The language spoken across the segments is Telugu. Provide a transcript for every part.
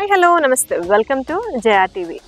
హాయ్ హలో నమస్తే వెల్కమ్ టు జయా టీవీ.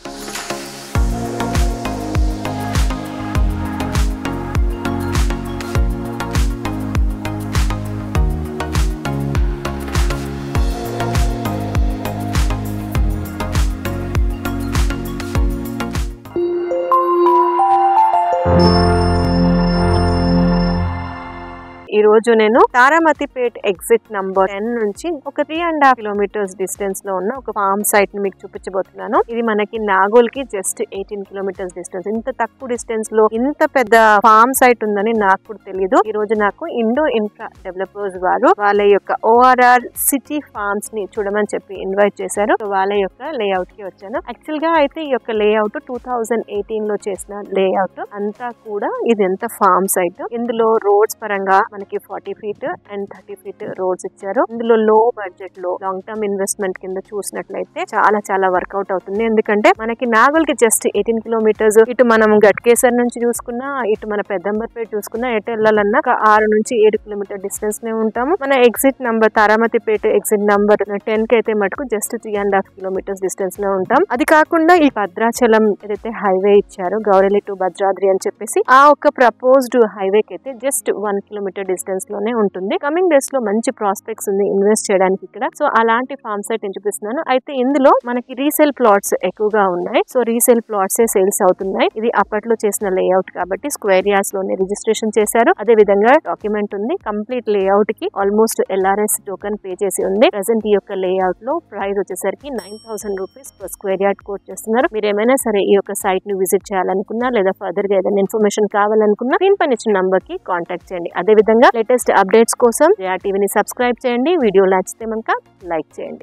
ఈ రోజు నేను తారామతిపేట్ ఎగ్జిట్ నంబర్ 10 నుంచి ఒక 3.5 కిలోమీటర్స్ డిస్టెన్స్ లో ఉన్న ఒక ఫార్మ్ సైట్ ని మీకు చూపించబోతున్నాను. ఇది మనకి నాగోల్ కి జస్ట్ 18 కిలోమీటర్స్ డిస్టెన్స్. ఇంత తక్కువ డిస్టెన్స్ లో ఇంత పెద్ద ఫార్మ్ సైట్ ఉందని నాకు కూడా తెలియదు. ఈ రోజు నాకు ఇండో ఇన్ఫ్రా డెవలపర్స్ వారు వాళ్ళ యొక్క ORR సిటీ ఫార్మ్స్ ని చూడమని చెప్పి ఇన్వైట్ చేశారు. వాళ్ళ యొక్క లేఅవుట్ కి వచ్చాను. యాక్చువల్ గా అయితే ఈ యొక్క లేఅవుట్ 2018 లో చేసిన లేఅవుట్ అంతా కూడా ఇది ఎంత ఫార్మ్ సైట్. ఇందులో రోడ్స్ పరంగా మనకి 40 ఫీట్ అండ్ 30 ఫీట్ రోడ్స్ ఇచ్చారు. ఇందులో లో బడ్జెట్ లో లాంగ్ టర్మ్ ఇన్వెస్ట్మెంట్ కింద చూసినట్లయితే చాలా వర్కౌట్ అవుతుంది. ఎందుకంటే మనకి నాగోల్ కి జస్ట్ 18 కిలోమీటర్స్. ఇటు మనం గట్కేసర్ నుంచి చూసుకున్నా, ఇటు మన పెద్దంబర్పేట చూసుకున్నా, ఎటు వెళ్ళాలన్నా 6 నుంచి 7 కిలోమీటర్ డిస్టెన్స్ నే ఉంటాము. మన exit number Taramatipet exit number 10 కి అయితే మటుకు జస్ట్ 3.5 కిలోమీటర్స్ డిస్టెన్స్ లో ఉంటాం. అది కాకుండా ఈ భద్రాచలం ఏదైతే హైవే ఇచ్చారో గౌరెలి టు భద్రాద్రి అని చెప్పేసి ఆ ఒక ప్రపోజ్డ్ హైవే కి అయితే జస్ట్ 1 కిలోమీటర్ డిస్టెన్స్ లోనే ఉంటుంది. కమింగ్ డేస్ లో మంచి ప్రాస్పెక్ట్స్ ఉంది ఇన్వెస్ట్ చేయడానికి ఇక్కడ. సో అలాంటి ఫార్మ్ సైట్ నేను చూపిస్తున్నాను. అయితే ఇందులో మనకి రీసేల్ ప్లాట్స్ ఎక్కువగా ఉన్నాయి. సో రీసేల్ ప్లాట్స్ సేల్స్ అవుతున్నాయి. ఇది అప్పట్లో చేసిన లేఅవుట్ కాబట్టి స్క్వేర్ యార్డ్స్ లోనే రిజిస్ట్రేషన్ చేశారు. అదే విధంగా డాక్యుమెంట్ ఉంది. కంప్లీట్ లేఅవుట్ కి ఆల్మోస్ట్ LRS టోకెన్ పే చేసి ఉంది. ప్రెసెంట్ ఈ యొక్క లేఅవుట్ లో ప్రైస్ వచ్చేసరికి 9,000 rupees per square yard quote చేస్తున్నారు. మీరు ఏమైనా సరే ఈ యొక్క సైట్ ని విజిట్ చేయాలనుకున్నా లేదా ఫర్దర్ గా ఏదైనా ఇన్ఫర్మేషన్ కావాలనుకున్నా స్క్రీన్ పైన ఇచ్చిన నంబర్ కి కాంటాక్ట్ చేయండి. అదే విధంగా లేటెస్ట్ అప్డేట్స్ కోసం జయా టీవీని సబ్స్క్రైబ్ చేయండి. వీడియో నచ్చితే మనక లైక్ చేయండి.